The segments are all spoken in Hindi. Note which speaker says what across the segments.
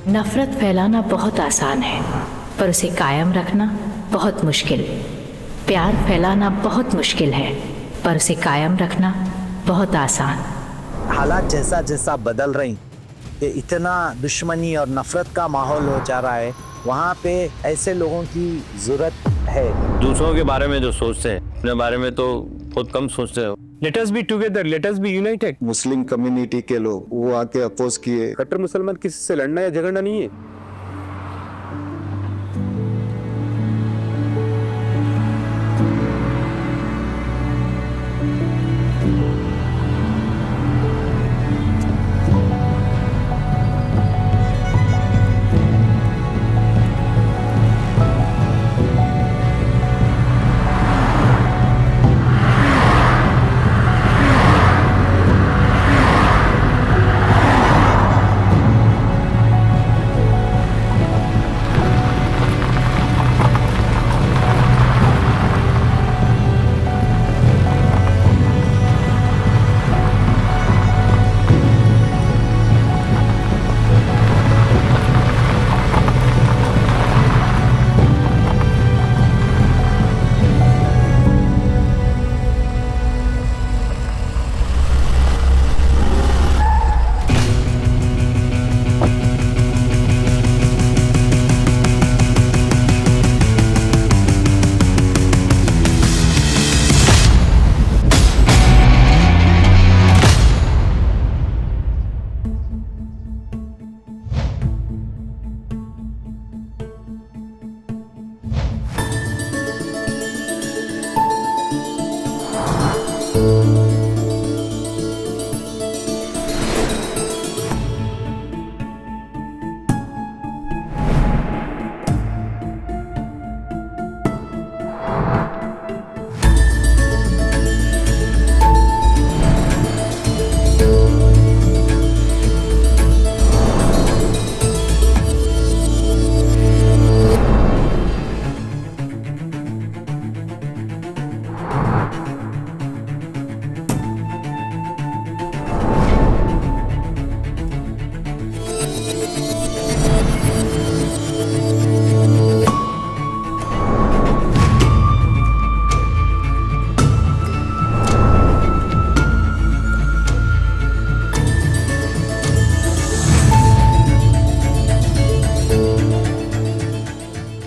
Speaker 1: नफरत फैलाना बहुत आसान है, पर उसे कायम रखना बहुत मुश्किल। प्यार फैलाना बहुत मुश्किल है, पर उसे कायम रखना बहुत आसान।
Speaker 2: हालात जैसा जैसा बदल रही, ये इतना दुश्मनी और नफरत का माहौल हो जा रहा है, वहाँ पे ऐसे लोगों की जरूरत है।
Speaker 3: दूसरों के बारे में जो सोचते हैं, अपने बारे में तो बहुत कम सोचते हो।
Speaker 4: Let us be together, let us be united.
Speaker 5: Muslim community के लोग वो आके अपोज किए।
Speaker 4: कट्टर मुसलमान किसी से लड़ना या झगड़ना नहीं है।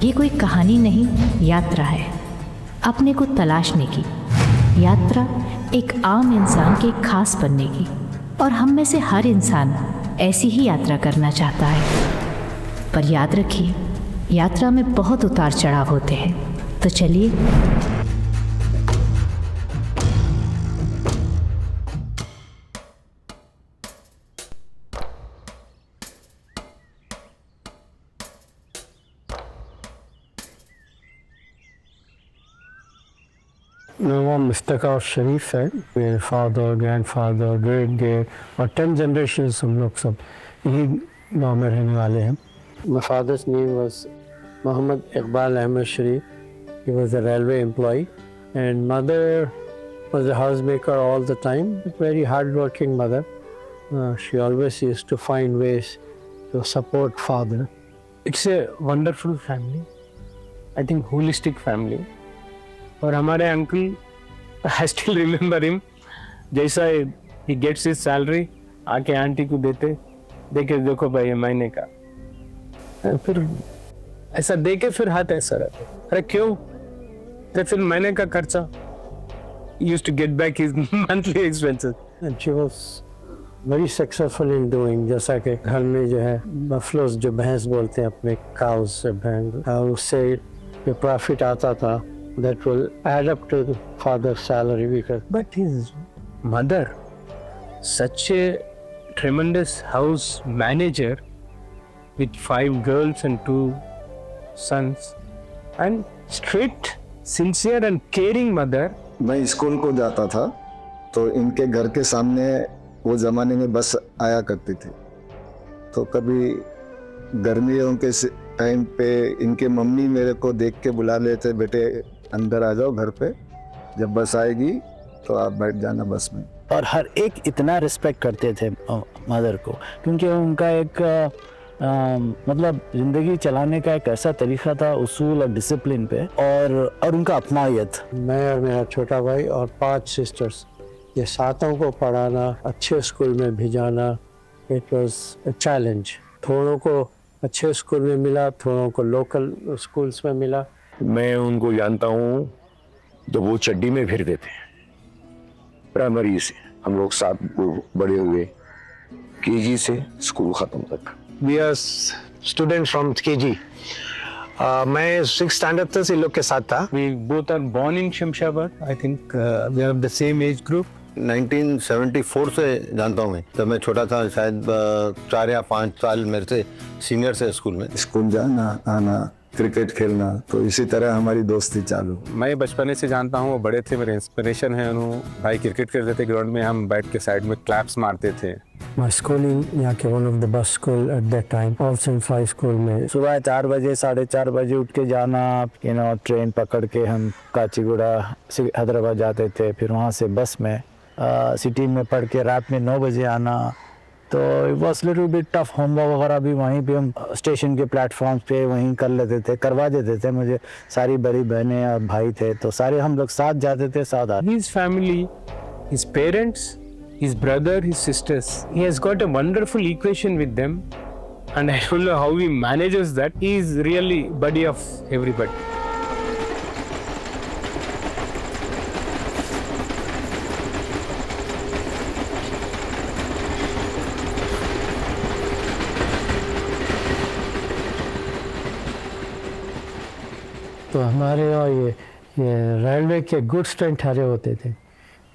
Speaker 1: ये कोई कहानी नहीं, यात्रा है अपने को तलाशने की। यात्रा एक आम इंसान के खास बनने की, और हम में से हर इंसान ऐसी ही यात्रा करना चाहता है। पर याद रखिए, यात्रा में बहुत उतार चढ़ाव होते हैं। तो चलिए
Speaker 4: मेरा मुस्तका और शरीफ है। मेरे फादर, ग्रैंडफादर, ग्रेट ग्रेट और 10 जनरेशंस हम लोग सब यही गाँव में रहने वाले हैं। My father's name was Muhammad Iqbal Ahmed Sharif. He was a railway employee, and mother was a housemaker all the time. A very hard-working mother. She always used to find ways to support father. It's a wonderful family. I think holistic family. और हमारे uncle, I still remember him. जैसा he gets his salary, आके आंटी को देते, देखे देखो भाई ये महीने का, फिर ऐसा देके फिर हाथ ऐसा रहता, अरे क्यों? तो फिर महीने का खर्चा, used to get back his monthly expenses. And she was very successful in doing, जैसा कि घर में जो है बफलोस जो भैंस बोलते हैं अपने cows से भैंस, और उससे जो profit आता था, that will add up to the father's salary. Because but his mother, such a tremendous house manager with 5 girls and 2 sons, and strict, sincere and caring mother.
Speaker 5: मैं स्कूल को जाता था तो इनके घर के सामने वो ज़माने में बस आया करती थी, तो कभी गर्मियों के टाइम पे इनके मम्मी मेरे को देख के बुला लेते, बेटे अंदर आ जाओ घर पे, जब बस आएगी तो आप बैठ जाना बस में।
Speaker 2: और हर एक इतना रिस्पेक्ट करते थे मदर को, क्योंकि उनका एक
Speaker 6: मतलब ज़िंदगी चलाने का एक ऐसा तरीका था, उसूल और डिसिप्लिन पे, और उनका अपनायत।
Speaker 4: मैं और मेरा छोटा भाई और 5 सिस्टर्स, ये सातों को पढ़ाना, अच्छे स्कूल में भेजाना, इट वाज अ चैलेंज। थोड़ों को अच्छे स्कूल में मिला, थोड़ों को लोकल स्कूल्स में मिला।
Speaker 7: मैं उनको जानता हूँ तो वो चड्डी में फिरते थे। प्राइमरी से हम लोग साथ बड़े हुए, केजी से स्कूल खत्म तक।
Speaker 8: We are student from KG. मैं 6th स्टैंडर्ड तक इन लोग के साथ था। We both are born in Shamshabad. I think we are the same age group.
Speaker 3: 1974 से जानता हूँ मैं। जब मैं छोटा था, शायद 4 या 5 साल मेरे से सीनियर से स्कूल में।
Speaker 5: स्कूल जाना आना, क्रिकेट खेलना, तो इसी तरह हमारी दोस्ती चालू।
Speaker 8: मैं बचपने से जानता हूँ, वो बड़े थे, मेरे इंस्पिरेशन है उन्होंने। भाई क्रिकेट खेलते थे ग्राउंड में, हम बैठ के साइड में क्लैप्स मारते थे।
Speaker 4: My schooling यहाँ के one of the best school at that time, All Saints High School में।
Speaker 6: सुबह 4 बजे 4:30 बजे उठ के जाना, ट्रेन पकड़ के हम काचीगुड़ा से हैदराबाद जाते थे, फिर वहाँ से बस में सिटी में पढ़ के रात में 9 बजे आना। तो it was little bit tough. Homework वगैरह भी वहीं पे हम स्टेशन के प्लेटफॉर्म पे वहीं कर लेते थे, करवा देते थे। मुझे सारी बड़ी बहनें और भाई थे, तो सारे हम लोग साथ जाते थे, साथ आते।
Speaker 8: His family, his parents, his brother, his sisters, he has got a wonderful equation with them, and I don't know how he manages that. He is really buddy of everybody.
Speaker 4: तो हमारे यहाँ ये रेलवे के गुड्स ट्रेन ठहरे होते थे।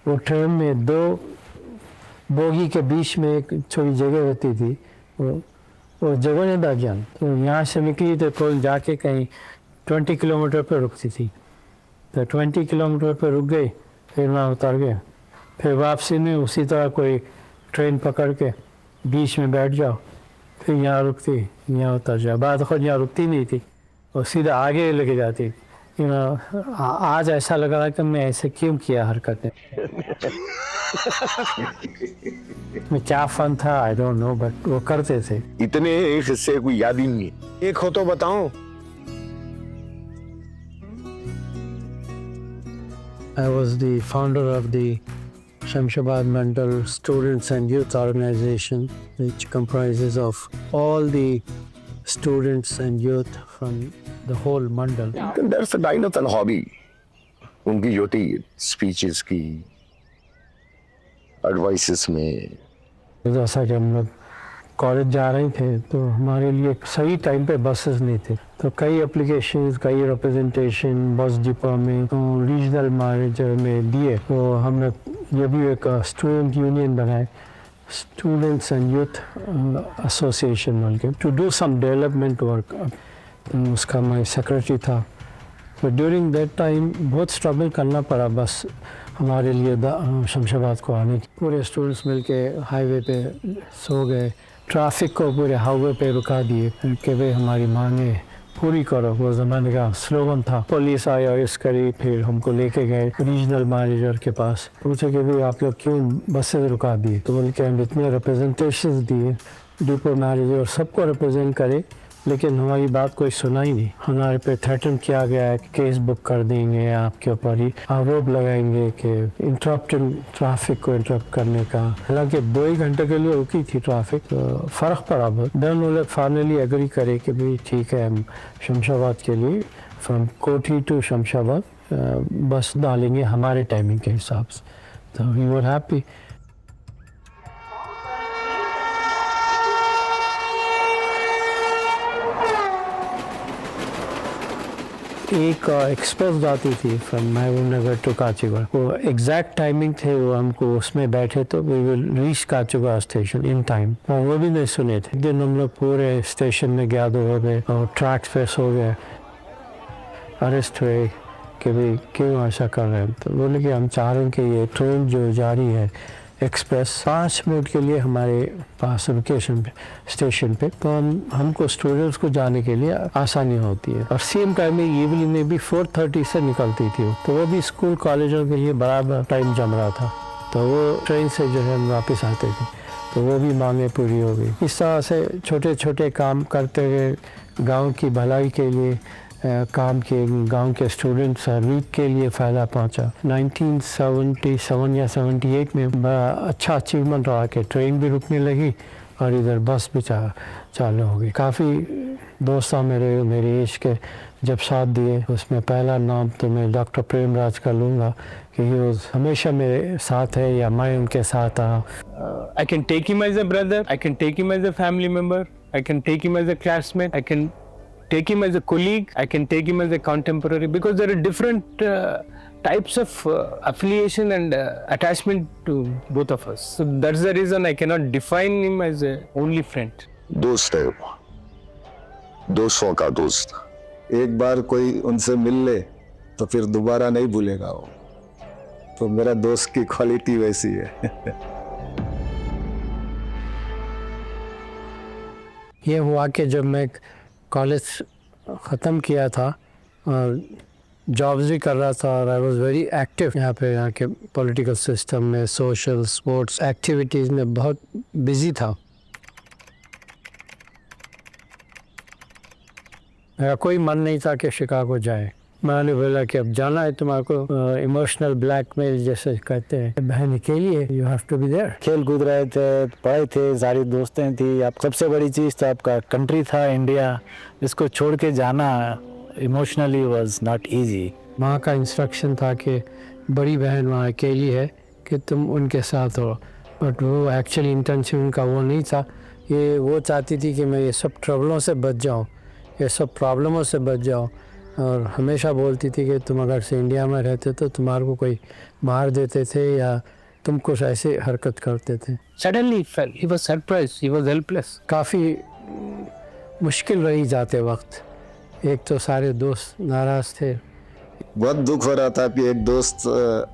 Speaker 4: वो ट्रेन में 2 बोगी के बीच में एक छोटी जगह होती थी, वो जगह ने दागियान। तो यहाँ से निकली तो कोल जाके कहीं 20 किलोमीटर पर रुकती थी। तो 20 किलोमीटर पर रुक गई, फिर वहाँ उतर गए। फिर वापसी में उसी तरह कोई ट्रेन पकड़ के बीच में बैठ जाओ, फिर यहाँ रुकती, यहाँ उतर जाओ। बाद खुद यहाँ रुकती नहीं थी, और सीधा आगे लेके जाती। आज ऐसा लग रहा कि मैं ऐसे क्यों किया हरकतें। मैं क्या फन था, आई डोंट नो, बट वो करते थे।
Speaker 7: इतने हिस्से कोई याद ही नहीं है।
Speaker 8: एक हो तो बताऊं।
Speaker 4: I was the founder of the Shamshabad Mandal Students and Youth Organization, which comprises of all the students and youth from the whole mandal.
Speaker 7: That's a kind of a hobby. उनकी जो थी स्पीचेस की, एडवाइसेस में।
Speaker 4: जैसा कि हम लोग कॉलेज जा रहे थे, तो हमारे लिए सही टाइम पे बसेस नहीं थे। तो कई एप्लीकेशंस, कई रिप्रेजेंटेशन बस डिपो में, तो रीजनल मैनेजर में दिए। तो हमने ये भी एक स्टूडेंट यूनियन बनाए, स्टूडेंट्स एंड यूथ एसोसिएशन बोल के, to do some development work. उसका मैं सेक्रेटरी था। तो ड्यूरिंग दैट टाइम बहुत स्ट्रगल करना पड़ा बस हमारे लिए शमशाबाद को आने की। पूरे स्टूडेंट्स मिलके हाईवे पे सो गए, ट्रैफिक को पूरे हाईवे पे रुका दिए कि भाई हमारी मांगे पूरी करो। वो ज़माने का स्लोगन था। पुलिस आई और इस करी, फिर हमको लेके गए रीजनल मैनेजर के पास, पूछे कि भाई आप लोग क्यों बसेस रुका दिए। तो बोल के हम इतने रिप्रेजेंटेशन दिए, डिपो मैनेजर सबको रिप्रेजेंट करे, लेकिन हमारी बात कोई सुना ही नहीं। हमारे पे थ्रेटन किया गया है कि केस बुक कर देंगे, आपके ऊपर ही आरोप लगाएंगे कि इंटरप्टिंग ट्रैफिक को इंटरप्ट करने का। हालांकि 2 ही घंटे के लिए रुकी थी ट्रैफिक, तो फ़र्क पड़ा बहुत। देन वो लोग फाइनली एग्री करे कि भाई ठीक है, हम शमशाबाद के लिए फ्रॉम कोठी टू शमशाबाद बस डालेंगे हमारे टाइमिंग के हिसाब से। तो वी वर हैप्पी। एक एक्सप्रेस जाती थी from Mehboob Nagar to Kacheguda. वो एग्जैक्ट टाइमिंग थे, वो हमको उसमें बैठे तो we will reach Kacheguda station in time, और वो भी नहीं सुने थे। दिन हम लोग पूरे स्टेशन में गैदर हो गए और ट्रैक्स पे सो गए। अरेस्ट हुए कि भाई क्यों ऐसा कर रहे हैं। तो बोले कि हम चाह रहे हैं कि ये ट्रेन जो जा रही है एक्सप्रेस 5 मिनट के लिए हमारे पास लोकेशन पे स्टेशन पे, तो हमको स्टूडेंट्स को जाने के लिए आसानी होती है। और सेम टाइम में इवनिंग में भी 4:30 से निकलती थी, तो वो भी स्कूल कॉलेजों के लिए बराबर टाइम जम रहा था। तो वो ट्रेन से जो है हम वापस आते थे। तो वो भी मांगे पूरी हो गई। इस तरह से छोटे छोटे काम करते हुए गांव की भलाई के लिए काम किए, गांव के स्टूडेंट्स लीग के लिए फ़ायदा पहुंचा। 1977 या 78 में बड़ा अच्छा अचीवमेंट रहा कि ट्रेन भी रुकने लगी और इधर बस भी चालू हो गई। काफ़ी दोस्त मेरे एज के जब साथ दिए, उसमें पहला नाम तो मैं डॉक्टर प्रेमराज का लूँगा कि वो हमेशा मेरे साथ है या मैं उनके साथ रहा।
Speaker 8: I can take him as a brother, I can take him as a family member, I can take him as a classmate, I can take him as a colleague, I can take him as a contemporary, because there are different types of affiliation and attachment to both of us. So that's the reason I cannot define him as a only friend.
Speaker 5: दोस्त है वो, दोस्तों का दोस्त। एक बार कोई उनसे मिल ले तो फिर दोबारा नहीं भूलेगा वो। तो मेरा दोस्त की क्वालिटी वैसी है।
Speaker 4: ये हुआ कि जब मैं कॉलेज ख़त्म किया था और जॉब्स भी कर रहा था और आई वाज वेरी एक्टिव यहाँ के पॉलिटिकल सिस्टम में, सोशल स्पोर्ट्स एक्टिविटीज़ में बहुत बिजी था। मेरा कोई मन नहीं था कि शिकागो जाए। मैंने बोला कि अब जाना है तुम्हारे को, इमोशनल ब्लैकमेल जैसे कहते हैं, बहन के लिए you have to be there.
Speaker 6: खेल कूद रहे थे, पढ़े थे, सारी दोस्तें थी। अब सबसे बड़ी चीज़ तो आपका कंट्री था इंडिया, इसको छोड़ के जाना इमोशनली वाज नॉट इजी।
Speaker 4: माँ का इंस्ट्रक्शन था कि बड़ी बहन वहाँ अकेली है कि तुम उनके साथ हो, बट वो एक्चुअली इंटेंशन उनका वो नहीं था। ये वो चाहती थी कि मैं ये सब ट्रबलों से बच जाऊँ, ये सब प्रॉब्लमों से बच जाऊँ, और हमेशा बोलती थी कि तुम अगर से इंडिया में रहते तो तुम्हारे को कोई मार देते थे या तुम कुछ ऐसे हरकत करते थे।
Speaker 8: Suddenly he was surprised, he was helpless.
Speaker 4: काफ़ी मुश्किल रही जाते वक्त। एक तो सारे दोस्त नाराज़ थे।
Speaker 5: बहुत दुख हो रहा था कि एक दोस्त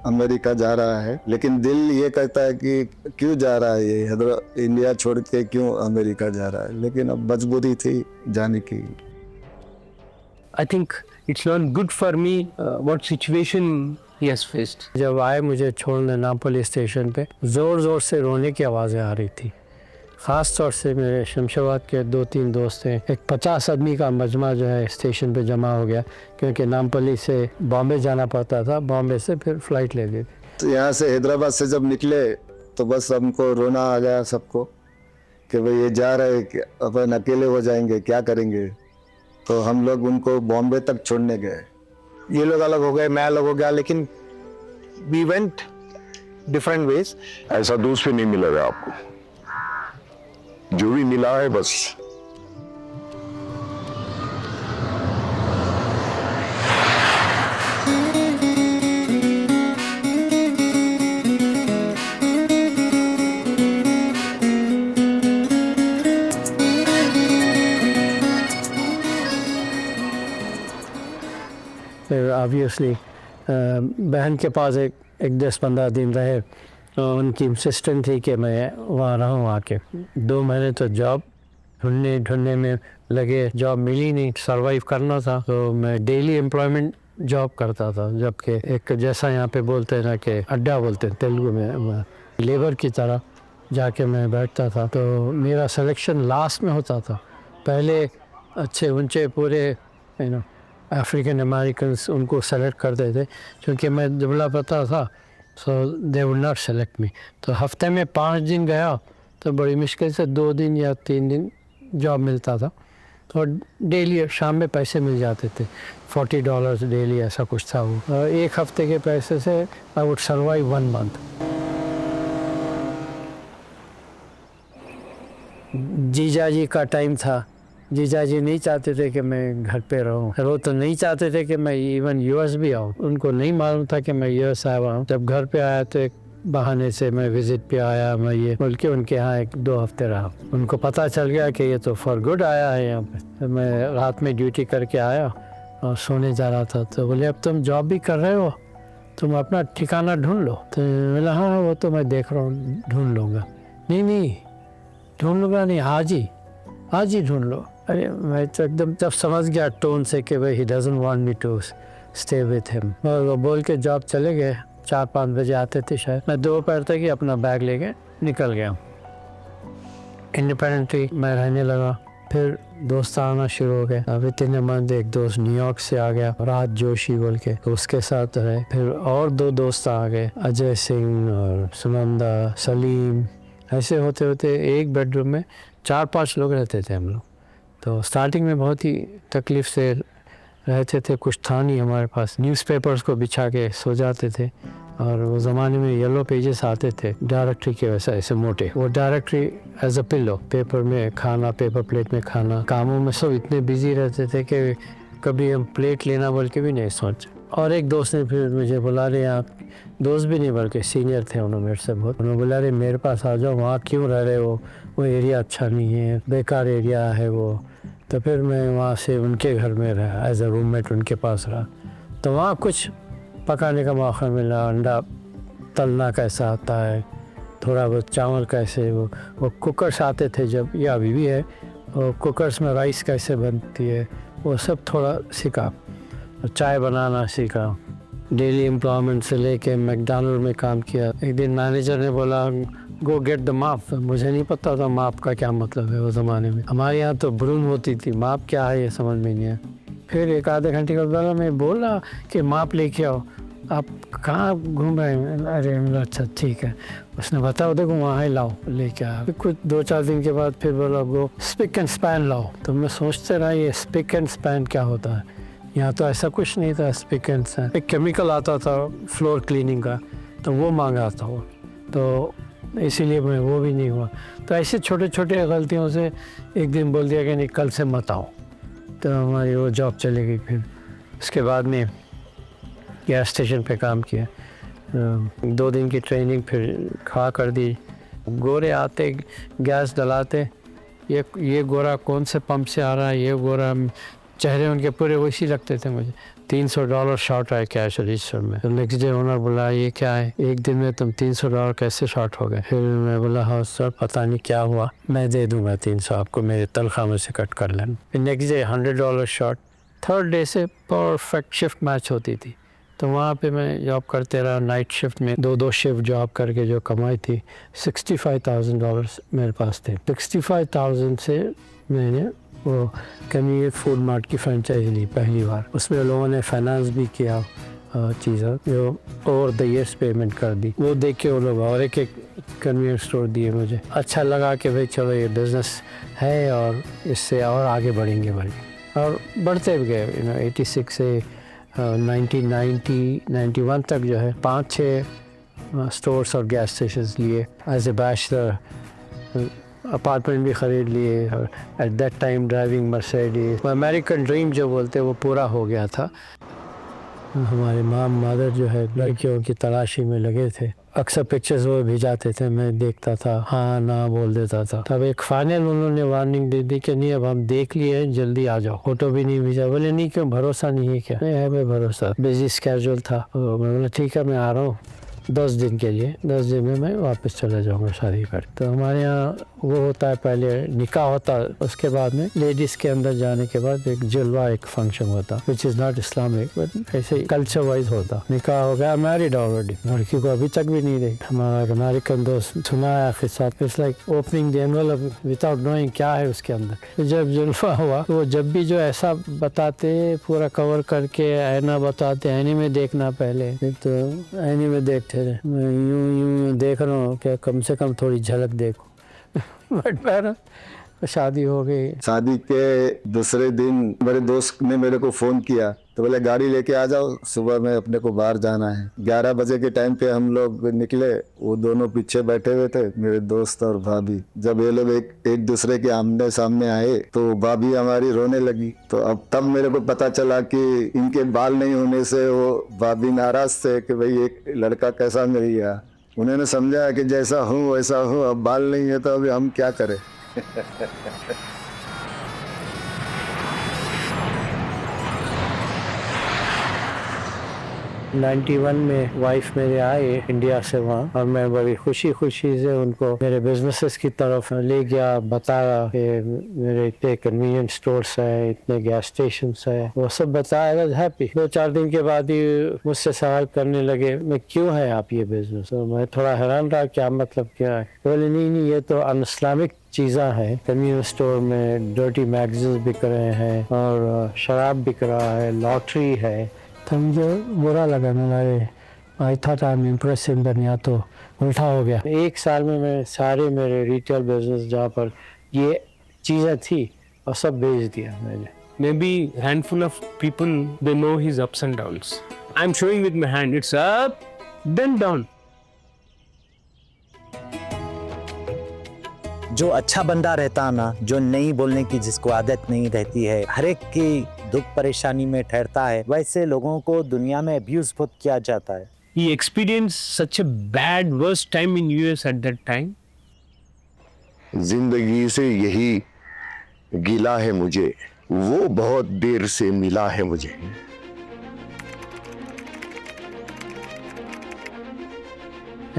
Speaker 5: अमेरिका जा रहा है, लेकिन दिल ये कहता है कि क्यों जा रहा है ये, इंडिया छोड़ के क्यों अमेरिका जा रहा है, लेकिन अब मजबूरी थी जाने की।
Speaker 8: I think it's not good for me what situation he has faced.
Speaker 4: जब आए मुझे छोड़ने नापोली स्टेशन पे, ज़ोर ज़ोर से रोने की आवाज़ें आ रही थी। ख़ास तौर से मेरे शमशाबाद के 2-3 दोस्त हैं। एक 50 आदमी का मजमा जो है स्टेशन पे जमा हो गया, क्योंकि नापोली से बॉम्बे जाना पड़ता था, बॉम्बे से फिर फ़्लाइट ले ली।
Speaker 5: तो यहाँ से हैदराबाद से जब निकले तो बस हमको रोना आ गया सबको कि भाई ये जा रहे, अपन अकेले हो जाएंगे, क्या करेंगे। तो हम लोग उनको बॉम्बे तक छोड़ने गए।
Speaker 9: ये लोग अलग हो गए, मैं अलग हो गया, लेकिन वी वेंट डिफरेंट वेज।
Speaker 7: ऐसा दोस्त भी नहीं मिलेगा आपको, जो भी मिला है बस।
Speaker 4: ऑब्वियसली बहन के पास एक 10-15 दिन रहे, तो उनकी इंसिस्टेंट थी कि मैं वहाँ रहूँ आके। 2 महीने तो जॉब ढूंढने में लगे, जॉब मिली नहीं, सरवाइव करना था। तो मैं डेली एम्प्लॉयमेंट जॉब करता था, जबकि एक जैसा यहाँ पे बोलते हैं ना कि अड्डा बोलते हैं तेलुगु में, लेबर की तरह जाके मैं बैठता था। तो मेरा सिलेक्शन लास्ट में होता था। पहले अच्छे ऊंचे पूरे अफ्रीकन अमेरिकन उनको सेलेक्ट करते थे, क्योंकि मैं दुबला पता था, सो दे वुड नॉट सेलेक्ट मी। तो हफ्ते में 5 दिन गया तो बड़ी मुश्किल से 2 दिन या 3 दिन जॉब मिलता था। तो डेली शाम में पैसे मिल जाते थे, $40 डेली ऐसा कुछ था वो। एक हफ्ते के पैसे से आई वुड सर्वाइव 1 मंथ। जीजा जी का टाइम था, जीजा जी नहीं चाहते थे कि मैं घर पे रहूं। वो तो नहीं चाहते थे कि मैं इवन यूएस भी आऊं। उनको नहीं मालूम था कि मैं यूएस आया हूँ। जब घर पे आया तो एक बहाने से मैं विजिट पे आया, मैं ये बोल के उनके यहाँ 1-2 हफ्ते रहा। उनको पता चल गया कि ये तो फॉर गुड आया है यहाँ पे। तो मैं रात में ड्यूटी करके आया और सोने जा रहा था, तो बोले अब तुम जॉब भी कर रहे हो, तुम अपना ठिकाना ढूंढ लो। तो बोला हाँ वो तो मैं देख रहा हूँ, ढूंढ लूँगा। नहीं ढूंढ लूँगा नहीं, आज ही ढूंढ लो। अरे मैं तो एकदम तब समझ गया टोन से कि भाई ही doesn't want me to stay with him. और वो बोल के जॉब चले गए। 4-5 बजे आते थे शायद। मैं दोपहर तक ही अपना बैग लेके निकल गया। इंडिपेंडेंटली मैं रहने लगा। फिर दोस्त आना शुरू हो गए। विद मंथ एक दोस्त न्यूयॉर्क से आ गया, राज जोशी बोल के, तो उसके साथ रहे। फिर और 2 दोस्त आ गए, अजय सिंह और सुनंदा, सलीम। ऐसे होते होते एक बेडरूम में 4-5 लोग रहते थे हम लोग। तो स्टार्टिंग में बहुत ही तकलीफ़ से रहते थे, कुछ था नहीं हमारे पास। न्यूज़पेपर्स को बिछा के सो जाते थे, और वो ज़माने में येलो पेजेस आते थे डायरेक्टरी के, वैसा ऐसे मोटे। वो directory as a pillow, paper में खाना, पेपर प्लेट में खाना। कामों में सब इतने बिजी रहते थे कि कभी हम प्लेट लेना बोल के भी नहीं सोचे। और एक दोस्त ने फिर मुझे बुला रहे, आप दोस्त भी नहीं बल्कि सीनियर थे उन्होंने मेरे से बहुत, उन्होंने बुला रहे मेरे पास आ जाओ, वहाँ क्यों रह रहे हो, वो एरिया अच्छा नहीं है, बेकार एरिया है वो। तो फिर मैं वहाँ से उनके घर में रहा, एज अ रूममेट उनके पास रहा। तो वहाँ कुछ पकाने का मौका मिला, अंडा तलना कैसा आता है, थोड़ा बहुत चावल कैसे, वो कुकर्स आते थे जब, या अभी भी है, वो कुकर्स में राइस कैसे बनती है, वो सब थोड़ा सीखा। चाय बनाना सीखा। डेली एम्प्लॉयमेंट से लेके मैकडॉनल्ड में काम किया। एक दिन मैनेजर ने बोला गो गेट द माप। मुझे नहीं पता था माप का क्या मतलब है उस ज़माने में। हमारे यहाँ तो ब्रून होती थी, माप क्या है ये समझ में नहीं आया। फिर 1 आधे घंटे के बाद मैं बोला कि माप लेके आओ। आप कहाँ घूम रहे हैं? अरे अच्छा ठीक है। उसने बताओ देखो वहाँ लाओ, लेके आया। कुछ 2-4 दिन के बाद फिर बोला वो स्पिक एंड स्पैन लाओ। तो मैं सोचते रहा ये स्पिक एंड स्पैन क्या होता है, यहाँ तो ऐसा कुछ नहीं था। स्पिक एंड स्पैन एक केमिकल आता था फ्लोर क्लीनिंग का, तो वो मांगा था वो, तो इसीलिए मैं वो भी नहीं हुआ। तो ऐसे छोटे छोटे गलतियों से एक दिन बोल दिया कि नहीं कल से मत आओ, तो हमारी वो जॉब चली गई। फिर उसके बाद में गैस स्टेशन पे काम किया, 2 दिन की ट्रेनिंग फिर खा कर दी। गोरे आते गैस डलाते, ये गोरा कौन से पंप से आ रहा है, ये गोरा, चेहरे उनके पूरे वैसी लगते थे मुझे। $300 शॉर्ट आए कैश रजिस्टर में। तो नेक्स्ट डे ओनर बोला ये क्या है, एक दिन में तुम $300 कैसे शॉर्ट हो गए? फिर मैं बोला हाँ सर पता नहीं क्या हुआ, मैं दे दूंगा 300 आपको, मेरे तनख्वाह में से कट कर लेना। फिर next day $100 short. 3rd day से परफेक्ट शिफ्ट मैच होती थी। तो वहाँ पे मैं जॉब करते रहा नाइट शिफ्ट में, 2 शिफ्ट जॉब करके जो कमाई थी $65,000 मेरे पास थे। 65,000 से मैंने वो कमी फूड मार्ट की फ्रेंचाइज ली पहली बार। उसमें लोगों ने फाइनेंस भी किया चीज़ें जो ओवर द ईयर्स पेमेंट कर दी। वो देख के वो लोग और एक कन्वीनियंस स्टोर दिए मुझे। अच्छा लगा कि भाई चलो ये बिज़नेस है और इससे और आगे बढ़ेंगे और बढ़ते भी गए। 86 से 1991 तक जो है 5-6 स्टोर्स और गैस स्टेशंस लिए। एज ए बैचलर अपार्टमेंट भी ख़रीद लिए, और at that time driving Mercedes. American dream जो बोलते वो पूरा हो गया था। हमारे मदर जो है लड़कियों की तलाशी में लगे थे। अक्सर पिक्चर्स वो भेजाते थे, मैं देखता था, हाँ ना बोल देता था। तब एक फाइनल उन्होंने वार्निंग दे दी कि नहीं अब हम देख लिए, जल्दी आ जाओ। फोटो भी नहीं भेजा। बोले नहीं क्यों, भरोसा नहीं है क्या? नहीं है मैं भरोसा, बिजी स्केड्यूल था। मैं बोला ठीक है मैं आ रहा हूँ 10 दिन के लिए, 10 दिन में मैं वापस चला जाऊँगा शादी कर। तो हमारे यहाँ वो होता है, पहले निकाह होता है, उसके बाद में लेडीज़ के अंदर जाने के बाद एक जलवा, एक फंक्शन होता, which is not Islamic but ऐसे कल्चर वाइज होता। निकाह हो गया, मैरिड ऑलरेडी, लड़की को अभी तक भी नहीं देखी। हमारा अमेरिकन दोस्त सुनाया फिर साथ, it's like opening the envelope without knowing क्या है उसके अंदर। तो जब जुल्फा हुआ तो वो जब भी जो ऐसा बताते पूरा कवर करके आईना बताते, आईने में देखना पहले, तो आईने में देखते मैं यूं देख रहा हूँ कि कम से कम थोड़ी झलक देखो। बट मेरा शादी हो गई।
Speaker 5: शादी के दूसरे दिन मेरे दोस्त ने मेरे को फोन किया, तो बोले गाड़ी लेके आ जाओ, सुबह में अपने को बाहर जाना है। 11 बजे के टाइम पे हम लोग निकले। वो दोनों पीछे बैठे हुए थे, मेरे दोस्त और भाभी। जब ये लोग एक दूसरे के आमने सामने आए तो भाभी हमारी रोने लगी। तो अब तब मेरे को पता चला कि इनके बाल नहीं होने से वो भाभी नाराज थे कि भाई एक लड़का कैसा मिल गया। उन्होंने समझा कि जैसा हूँ वैसा हूँ, अब बाल नहीं है तो अभी हम क्या करें।
Speaker 4: 91 में वाइफ मेरे आए इंडिया से वहाँ, और मैं बड़ी खुशी से उनको मेरे बिजनेसेस की तरफ ले गया, बताया कि मेरे इतने कन्वीनियंस स्टोर्स है, इतने गैस स्टेशन है, वो सब बताया। I was happy. 2-4 दिन के बाद ही मुझसे सवाल करने लगे, मैं क्यों है आप ये बिजनेस? तो मैं थोड़ा हैरान रहा, क्या मतलब क्या है? बोले नहीं ये तो अनइस्लामिक चीज़ा है, कन्वीनियंस स्टोर में डर्टी मैगजीन्स बिक रहे हैं और शराब बिक रहा है, लॉटरी है। तो मुझे बुरा लगा, I thought I am impressive, या तो उल्टा हो गया। 1 साल में मैं सारे मेरे रिटेल बिजनेस जहाँ पर ये चीज़ें थी और सब बेच दिया मैंने।
Speaker 8: Maybe handful of people they know his ups and downs. I'm showing with my hand. It's up, then down.
Speaker 2: जो अच्छा बंदा रहता है ना, जो नहीं बोलने की जिसको आदत नहीं रहती है, हर एक की दुख परेशानी में ठहरता है, वैसे लोगों को दुनिया में अब्यूज बहुत किया जाता है।
Speaker 8: He experienced such a bad, worst time in US at that time.
Speaker 7: जिंदगी से यही गिला है मुझे, वो बहुत देर से मिला है मुझे।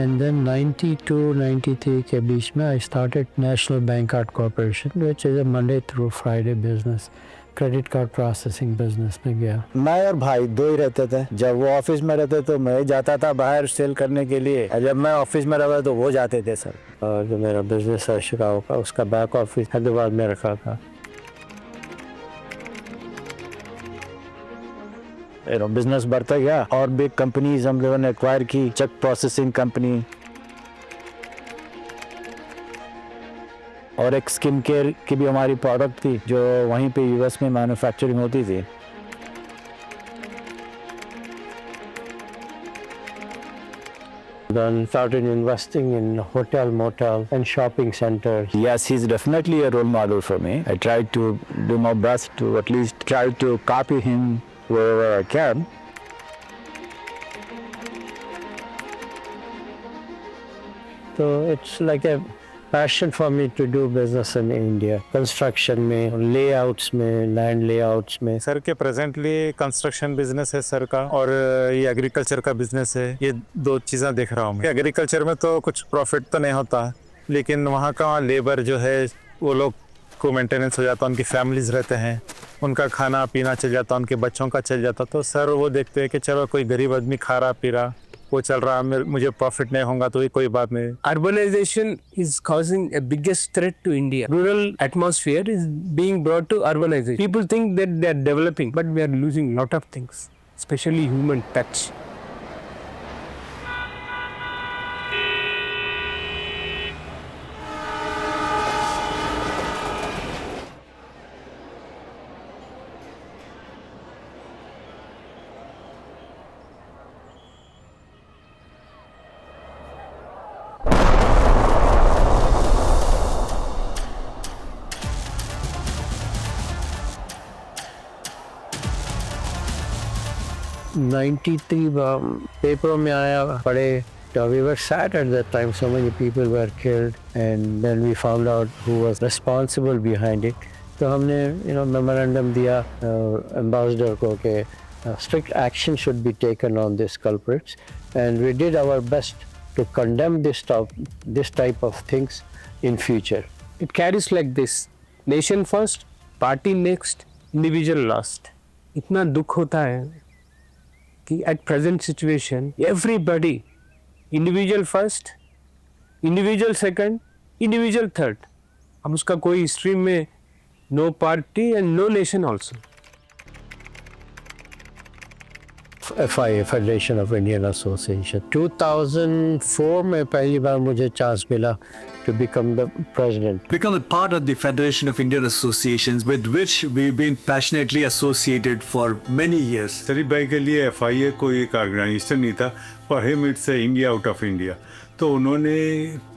Speaker 4: And then 92-93 के बीच में I started National Bank Card Corporation, which is a Monday through Friday business, credit card processing business में गया।
Speaker 6: मैं और भाई 2 ही रहते थे। जब वो ऑफिस में रहते तो मैं जाता था बाहर सेल करने के लिए, और जब मैं ऑफिस में रहता तो वो जाते थे सर। और जो मेरा बिजनेस है शिकागो का, उसका बैक ऑफिस हैदराबाद में रखा था। बिजनेस बढ़ता गया और बिग कंपनीज हम लोगों ने एक्वायर की, चेक प्रोसेसिंग कंपनी और एक स्किन केयर की भी हमारी प्रोडक्ट थी जो वहीं पे यूएस में मैन्युफैक्चरिंग होती थी।
Speaker 4: Then started investing in hotel, motel and shopping centers.
Speaker 6: Yes, he's definitely a role model for me. I tried to do my best to at least try to copy him wherever I can.
Speaker 4: So it's like a passion for me to do business in India. Construction में, layouts में, land layouts में।
Speaker 10: सर के प्रेजेंटली कंस्ट्रक्शन बिजनेस है सर का, और ये एग्रीकल्चर का बिजनेस है। ये 2 चीज़ें देख रहा हूँ मैं। एग्रीकल्चर में तो कुछ प्रॉफिट तो नहीं होता, लेकिन वहाँ का लेबर जो है वो लोग को मेंटेनेंस हो जाता है, उनकी फैमिलीज रहते हैं, उनका खाना पीना चल जाता, उनके बच्चों का चल जाता। तो सर वो देखते हैं कि चलो कोई गरीब आदमी खा रहा पी रहा, वो चल रहा, मुझे प्रॉफिट नहीं होगा तो ये कोई बात नहीं।
Speaker 8: Urbanization is causing a biggest threat to India. Rural atmosphere is being brought to urbanization. People think that they are developing, but we are losing lot of things, especially human touch.
Speaker 4: पेपरों में आया, पढ़े। We were sad at that time. So many people were killed, and then we found out who was responsible behind it. तो हमने memorandum दिया ambassador को कि strict action should be taken on these culprits, and we did our best to condemn this type of things in future.
Speaker 8: It carries like this: nation first, party next, individual last. इतना दुख होता है कि at present situation everybody individual first, individual second, individual third. अब उसका कोई stream में no party and no nation also.
Speaker 4: FIA, Federation of Indian Association. 2004 में पहली बार मुझे चांस मिला to become the president.
Speaker 11: Become a part of the Federation of Indian Associations, with which we've been passionately associated for many years.
Speaker 12: शरीफ भाई के लिए FIA कोई एक ऑर्गेनाइजेशन नहीं था, for him it's a India out of India. तो उन्होंने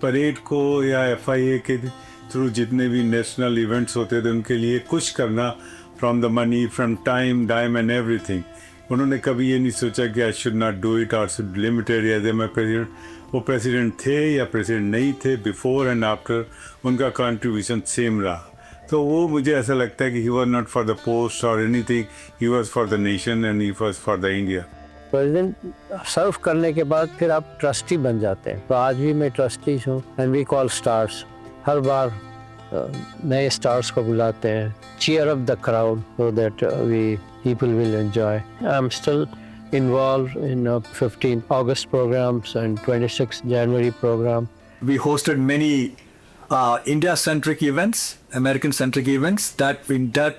Speaker 12: परेड को या FIA के थ्रू जितने भी नेशनल इवेंट्स होते थे उनके लिए कुछ करना, from the money, from time, dime and everything. उन्होंने कभी ये नहीं सोचा कि I should not do it और should limited as a my president. वो प्रेसिडेंट थे या प्रेसिडेंट नहीं थे, बिफोर एंड आफ्टर उनका कंट्रीब्यूशन सेम रहा। तो वो मुझे ऐसा लगता है कि he was not for the post और anything, he was for the nation and he was for the India.
Speaker 4: President serve करने के बाद फिर आप ट्रस्टी बन जाते हैं। तो आज भी मैं ट्रस्टी हूँ एंड वी कॉल स्टार्स। हर बार नए स्टार्स को बुलाते हैं, cheer up the crowd so that people will enjoy. I'm still involved in 15 August programs and 26 January program.
Speaker 11: We hosted many India-centric events, American-centric events,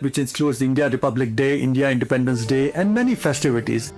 Speaker 11: which includes India Republic Day, India Independence Day, and many festivities.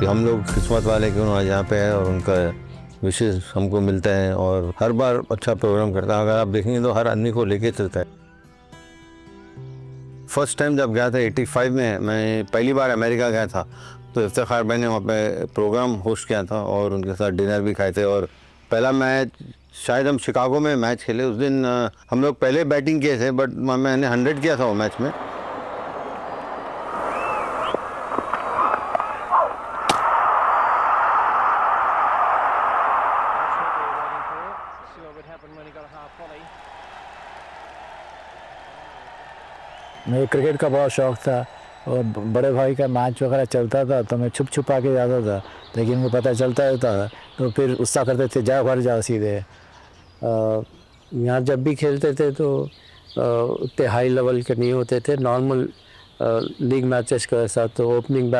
Speaker 3: हम लोग किस्मत वाले क्यों आज यहाँ पे है और उनका विशेष हमको मिलता है और हर बार अच्छा प्रोग्राम करता है। अगर आप देखेंगे तो हर आदमी को लेके चलता है। फर्स्ट टाइम जब गया था 85 में, मैं पहली बार अमेरिका गया था, तो इफ्तिखार भाई ने वहाँ पे प्रोग्राम होस्ट किया था और उनके साथ डिनर भी खाए थे। और पहला मैच शायद हम शिकागो में मैच खेले, उस दिन हम लोग पहले बैटिंग किए थे बट मैंने 100 किया था वो मैच में।
Speaker 6: मुझे क्रिकेट का बहुत शौक़ था और बड़े भाई का मैच वगैरह चलता था तो मैं छुप छुपा के जाता था, लेकिन उनको पता चलता था तो फिर गुस्सा करते थे, जाओ घर जाओ सीधे। यहाँ जब भी खेलते थे तो उतने हाई लेवल के नहीं होते थे, नॉर्मल लीग मैचेस के साथ। तो ओपनिंग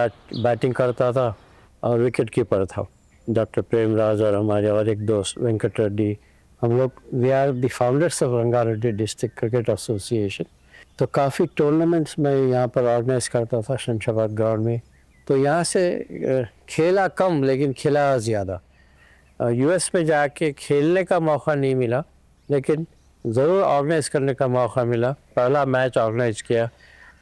Speaker 6: बैटिंग करता था और विकेट कीपर था डॉक्टर प्रेमराज और हमारे और एक दोस्त वेंकट रेड्डी। हम लोग we are the founders of Rangareddy district cricket association. तो काफ़ी टूर्नामेंट्स मैं यहाँ पर ऑर्गेनाइज करता था शमशाबाद ग्राउंड में। तो यहाँ से खेला कम लेकिन खिला ज़्यादा। यूएस में जाके खेलने का मौका नहीं मिला, लेकिन ज़रूर ऑर्गेनाइज करने का मौका मिला। पहला मैच ऑर्गेनाइज किया,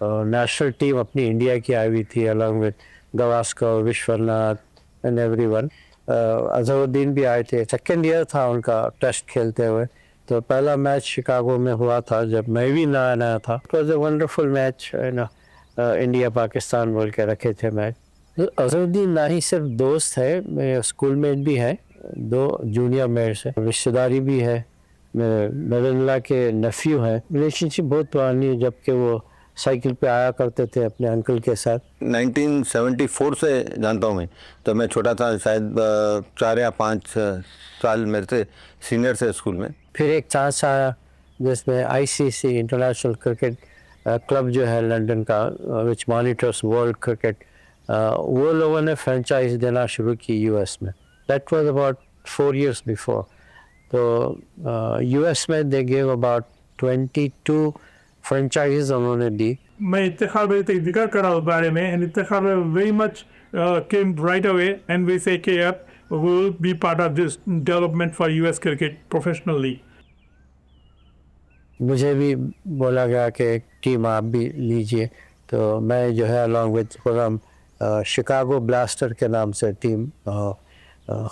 Speaker 6: नेशनल टीम अपनी इंडिया की आई हुई थी along with Gavaskar, Vishwanath and everyone. Azharuddin भी आए थे, सेकेंड ईयर था उनका टेस्ट खेलते हुए। तो पहला मैच शिकागो में हुआ था जब मैं भी नया था। It was a wonderful match, India Pakistan बोल के रखे थे मैच। अजहरुद्दीन ना ही सिर्फ दोस्त है, मेरे स्कूलमेट भी है, 2 जूनियर मेरे से रिश्तेदारी भी है, मेरे मदर-इन-लॉ के नेफ्यू हैं। रिलेशनशिप बहुत पुरानी है, जबकि वो साइकिल पे आया करते थे अपने अंकल के साथ।
Speaker 3: 1974 से जानता हूँ मैं, तो मैं छोटा था, शायद 4 या 5 साल मेरे से सीनियर से स्कूल में।
Speaker 4: फिर एक चांस आया जिसमें ICC इंटरनेशनल क्रिकेट क्लब जो है लंदन का, विच मॉनिटर्स वर्ल्ड क्रिकेट, वो लोगों ने फ्रेंचाइज देना शुरू की यूएस में। That was about 4 years before. तो यूएस में दे गिव अबाउट 22 फ्रेंचाइज उन्होंने दी।
Speaker 13: मैं इफ्तिखार भाई से जिक्र करा उस बारे में, and Iftikhar very much came right away and we say कि अब we will be part of this development for US cricket professionally.
Speaker 4: मुझे भी बोला गया कि एक टीम आप भी लीजिए, तो मैं जो है along with programme Chicago blaster के नाम से टीम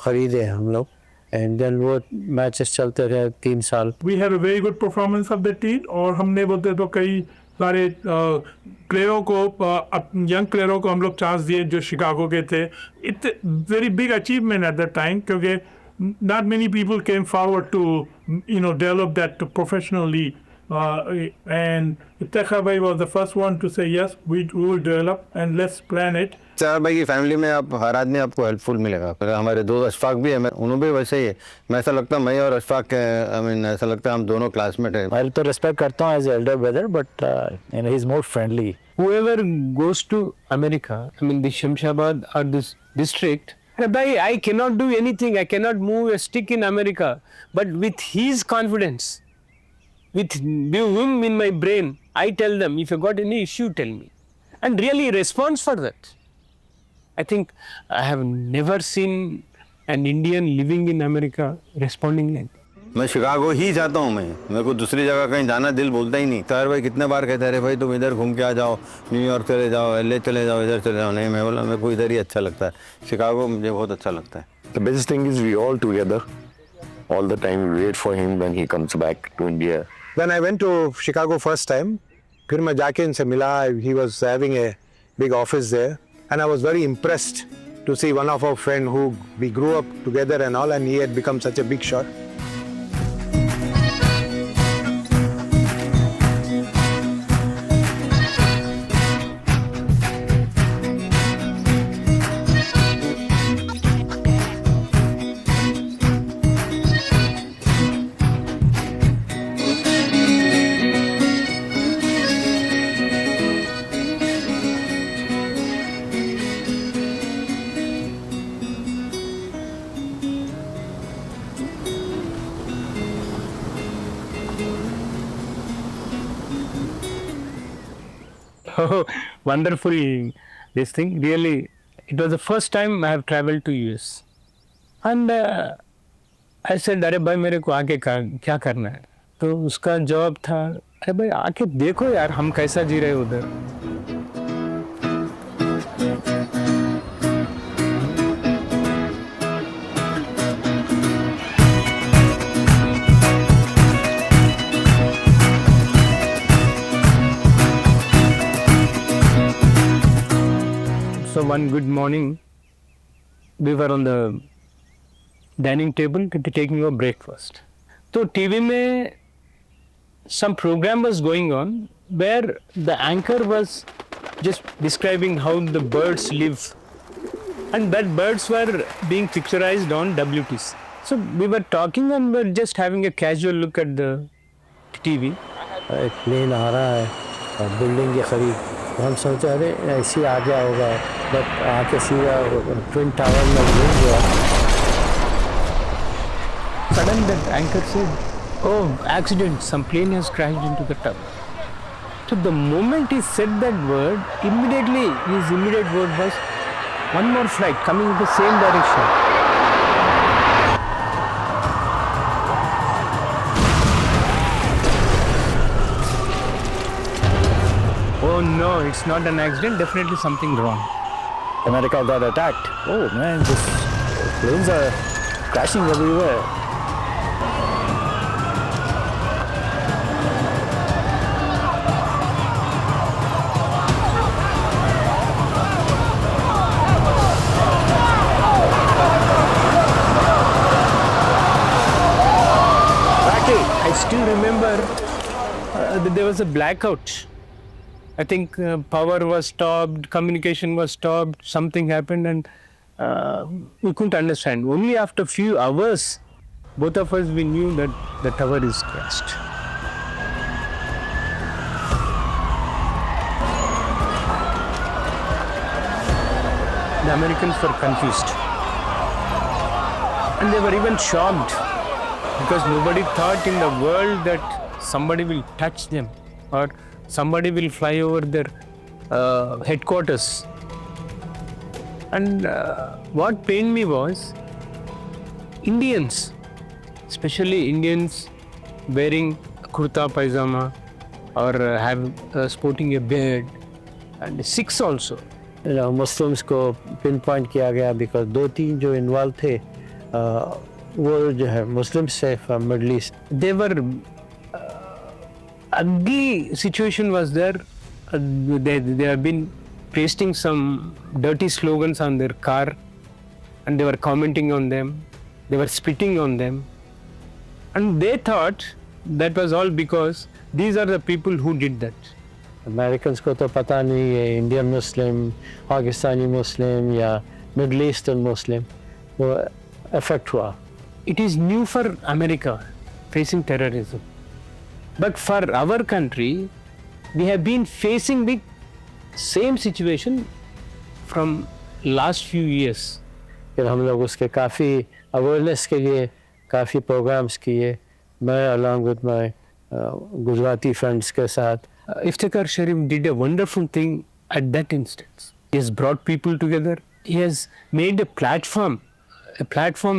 Speaker 4: ख़रीदे हम लोग, एंड देन वो मैचेस चलते रहे 3 साल।
Speaker 13: We had a very good performance of the team और हमने बोलते तो कई सारे प्लेयरों को, यंग प्लेयरों को हम लोग चांस दिए जो शिकागो के थे। It's very big achievement at the time, क्योंकि not many people came forward to develop that professionally, and Iftikhar bhai was the first one to say yes, we will develop and let's plan it.
Speaker 3: चार भाई की फैमिली में आप हर आदमी आपको हेल्पफुल मिलेगा। फिर हमारे 2 अशफाक भी है, उन्होंने भी वैसे ही है। मैं ऐसा लगता है मैं और अशफाक ऐसा लगता है हम दोनों क्लासमेट हैं।
Speaker 6: मैं तो रिस्पेक्ट करता हूँ as elder brother, but he is more friendly.
Speaker 8: Whoever goes to America, the Shamshabad or this district, I cannot do anything, I cannot move a stick in America, but with his confidence, with him in my brain, I tell them, if you got any issue, tell me. And really responds for that. I think I have never seen an Indian living in America responding like that.
Speaker 3: मैं शिकागो ही चाहता हूँ। मैं मेरे को दूसरी जगह कहीं जाना दिल बोलता ही नहीं। तार भाई कितने बार कहते अरे भाई तुम इधर घूम के आ जाओ, न्यूयॉर्क चले जाओ, एलए चले जाओ, इधर चले जाओ। नहीं, मैं बोला मेरे को इधर ही अच्छा लगता है। शिकागो मुझे बहुत अच्छा लगता है।
Speaker 7: The best thing is we all together, all the time we wait for him when he comes back to India.
Speaker 9: When I went to Chicago first time, फिर मैं जाके इनसे मिला. He was having a big office there, and I was very impressed to see one of our friend who we grew up together and all, and he had become such a big shot.
Speaker 8: Oh, wonderful this thing. Really, it was the first time I have traveled to US. And I said, अरे भाई मेरे को आके क्या करना है? तो उसका जवाब था, अरे भाई आके देखो यार हम कैसा जी रहे उधर. So one good morning, we were on the dining table taking a breakfast. So TV में some program was going on where the anchor was just describing how the birds live, and that birds were being picturized on WTC. So we were talking and we were just having a casual look at the TV.
Speaker 4: एक प्लेन आ रहा है बिल्डिंग के करीब, हम सोचा अरे ऐसे आ गया होगा, बट आके सीधा ट्विन टावर में घुस गया.
Speaker 8: Suddenly that anchor said, oh, accident, some plane has crashed into the tower. So the moment he said that word, immediately his immediate word was, one more flight coming in the same direction. Oh no, it's not an accident, definitely something wrong.
Speaker 6: America got attacked. Oh man, these planes are crashing everywhere.
Speaker 8: I still remember that there was a blackout. I think power was stopped, communication was stopped, something happened, and we couldn't understand. Only after a few hours, both of us, we knew that the tower is crashed. The Americans were confused. And they were even shocked because nobody thought in the world that somebody will touch them or somebody will fly over their headquarters. And what pained me was Indians, especially Indians wearing kurta pajama or sporting a beard, and Sikhs also.
Speaker 4: Muslims को पिन पॉइंट किया गया बिकॉज 2-3 जो इन्वॉल्व थे वो जो है मुस्लिम्स से from middle east.
Speaker 8: They were ugly situation was there. They have been pasting some dirty slogans on their car, and they were commenting on them. They were spitting on them, and they thought that was all because these are the people who did that.
Speaker 4: Americans को तो पता नहीं है इंडियन मुस्लिम, पाकिस्तानी मुस्लिम या मिडल ईस्टर्न मुस्लिम वो अफेक्ट हुआ.
Speaker 8: It is new for America facing terrorism. But for our country, we have been facing the same situation from last few years.
Speaker 4: फिर हम लोग उसके काफ़ी अवेयरनेस के लिए काफ़ी प्रोग्राम्स किए. मैं along with my Gujarati friends के साथ
Speaker 8: Iftikhar Sharif did a wonderful thing at that instance. He has brought people together. He has made a platform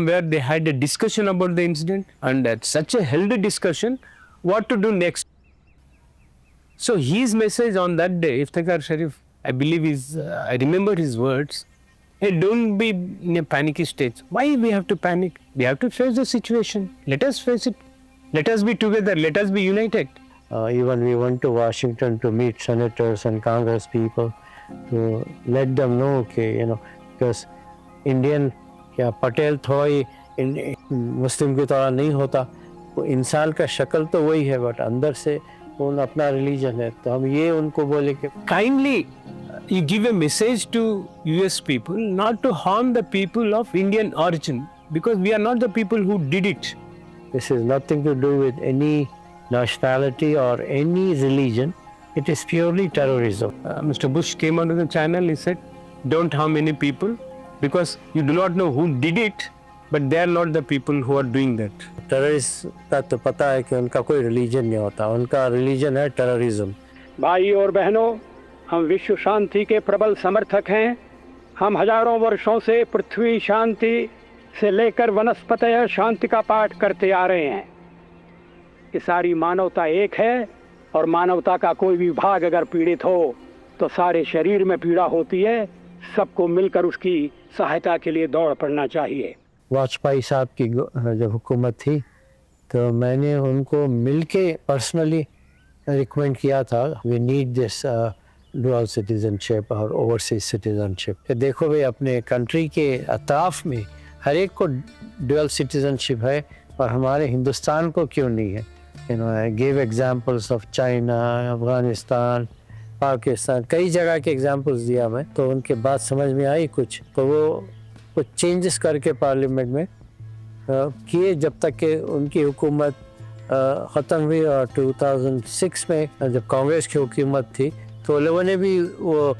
Speaker 8: where they had a discussion about the incident, and at such a healthy discussion, what to do next. So his message on that day, Iftikhar Sharif, I believe I remember his words, hey, don't be in a panicky state. Why we have to panic? We have to face the situation. Let us face it. Let us be together. Let us be united.
Speaker 4: Even we went to Washington to meet senators and Congress people to let them know, because Indian या पटेल थोड़ा ही मुस्लिम की तरह नहीं होता, वो इंसान का शक्ल तो वही है बट अंदर से उन अपना रिलीजन है, तो हम ये उनको बोले कि
Speaker 8: kindly you give a message to US people not to harm the people of Indian origin, because we are not the people who did it.
Speaker 4: This is nothing to do with any nationality or any religion. It is purely terrorism.
Speaker 8: Mr. Bush came onto the channel, he said, don't harm any people because you do not know who did it, but they are not the people who are doing that.
Speaker 4: Terrorists का तो पता है कि उनका कोई religion नहीं होता, उनका religion है terrorism.
Speaker 14: भाई और बहनों, हम विश्व शांति के प्रबल समर्थक हैं। हम हजारों वर्षों से पृथ्वी शांति से लेकर वनस्पतय शांति का पाठ करते आ रहे हैं। ये सारी मानवता एक है और मानवता का कोई भी भाग अगर पीड़ित हो तो सारे शरीर में पीड़ा होती है। सबको मिलकर उसकी सहायता के लिए दौड़ पड़ना चाहिए।
Speaker 4: वाजपेयी साहब की जब हुकूमत थी तो मैंने उनको मिलके पर्सनली रिकमेंड किया था, we need this dual citizenship और ओवरसीज सिटीजनशिप। देखो भाई, अपने कंट्री के अताफ में हर एक को डुअल सिटीजनशिप है और हमारे हिंदुस्तान को क्यों नहीं है? I give examples of China, Afghanistan, Pakistan, कई जगह के एग्जांपल्स दिया मैं, तो उनके बात समझ में आई कुछ, तो वो कुछ चेंजेस करके पार्लियामेंट में किए जब तक कि उनकी हुकूमत ख़त्म हुई। और 2006 में जब कांग्रेस की हुकूमत थी तो लोगों ने भी वो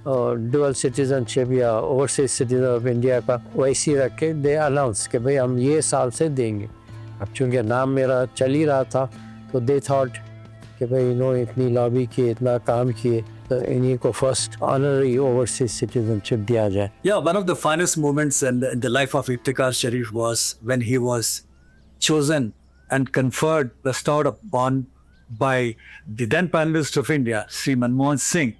Speaker 4: डुअल सिटीजनशिप या ओवरसीज सिटीजन ऑफ इंडिया का वैसी रख के दे अनाउंस कि भाई हम ये साल से देंगे। अब चूँकि नाम मेरा चल ही रहा था तो दे थॉट कि भाई इतनी लॉबी किए, इतना काम किए, तो इन्हीं को फर्स्ट ऑनररी ओवरसीज सिटीजनशिप दिया जाए।
Speaker 11: Yeah, one of the finest moments in the life of Iftikhar Sharif was when he was chosen and conferred, bestowed upon by the then Prime Minister of India, Sri Manmohan Singh.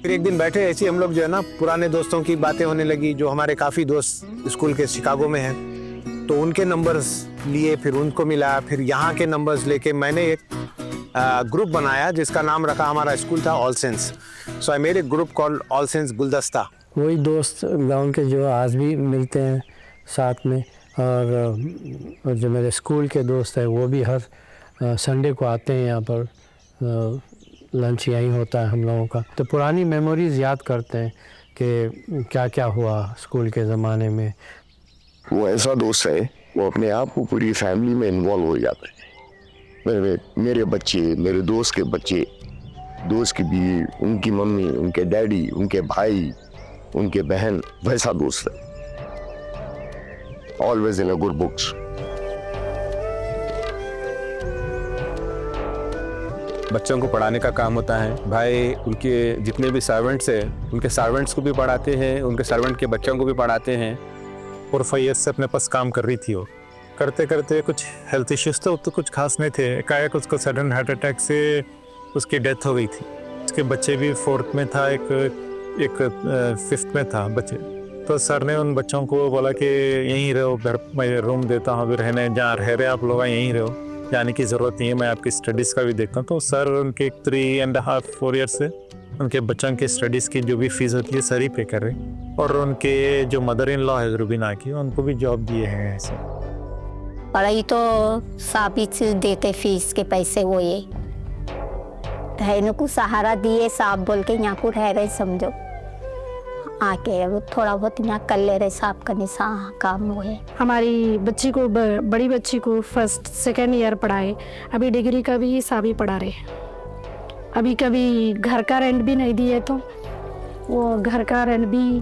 Speaker 9: फिर एक दिन बैठे ऐसे हम लोग जो है ना, पुराने दोस्तों की बातें होने लगी, जो हमारे काफ़ी दोस्त स्कूल के शिकागो में हैं, तो उनके नंबर्स लिए, फिर उनको मिला, फिर यहाँ के नंबर्स लेके मैंने एक ग्रुप बनाया जिसका नाम रखा, हमारा स्कूल था all sense. So I made a group called all sense गुलदस्ता।
Speaker 4: वही दोस्त गाँव के जो आज भी मिलते हैं साथ में, और जो मेरे स्कूल के दोस्त हैं वो भी हर संडे को आते हैं यहाँ पर, लंच यहीं होता है हम लोगों का। तो पुरानी मेमोरीज याद करते हैं कि क्या क्या हुआ स्कूल के ज़माने में।
Speaker 7: वो ऐसा दोस्त है, वो अपने आप को पूरी फैमिली में इन्वॉल्व हो जाता है। मेरे बच्चे, मेरे दोस्त के बच्चे, दोस्त की बीवी, उनकी मम्मी, उनके डैडी, उनके भाई, उनके बहन, वैसा दोस्त है। Always in a good books.
Speaker 8: बच्चों को पढ़ाने का काम होता है। भाई उनके जितने भी सर्वेंट्स हैं उनके सर्वेंट्स को भी पढ़ाते हैं, उनके सर्वेंट के बच्चों को भी पढ़ाते हैं।
Speaker 10: 4-5 ईयर्स से अपने पास काम कर रही थी वो। करते करते कुछ हेल्थ इश्यूज तो कुछ खास नहीं थे, एकाएक उसको सडन हार्ट अटैक से उसकी डेथ हो गई थी। उसके बच्चे भी 4th में था, एक 5th में था बच्चे। तो सर ने उन बच्चों को बोला कि यहीं रहो, घर मैं रूम देता हूँ, अभी रहने जहाँ रह रहे आप लोग यहीं रहो, जाने की ज़रूरत नहीं है, मैं आपकी स्टडीज़ का भी देखता हूँ। तो सर उनके 3.5-4 ईयर से उनके बच्चों के स्टडीज़ की जो भी फीस होती है सर ही पे कर रहे। और उनके जो मदर इन लॉ है रुबीना की, उनको भी जॉब दिए हैं ऐसे।
Speaker 15: पढ़ाई तो साबित देते, फीस के पैसे वो ये रहने को सहारा दिए, साहब बोल के यहाँ को रह रहे, समझो आके वो थोड़ा बहुत यहाँ कर ले रहे, साहब का निशा काम हुए।
Speaker 16: हमारी बच्ची को बड़ी बच्ची को 1st 2nd ईयर पढ़ाए, अभी डिग्री का भी साहब ही पढ़ा रहे। अभी कभी घर का रेंट भी नहीं दिए तो वो घर का रेंट भी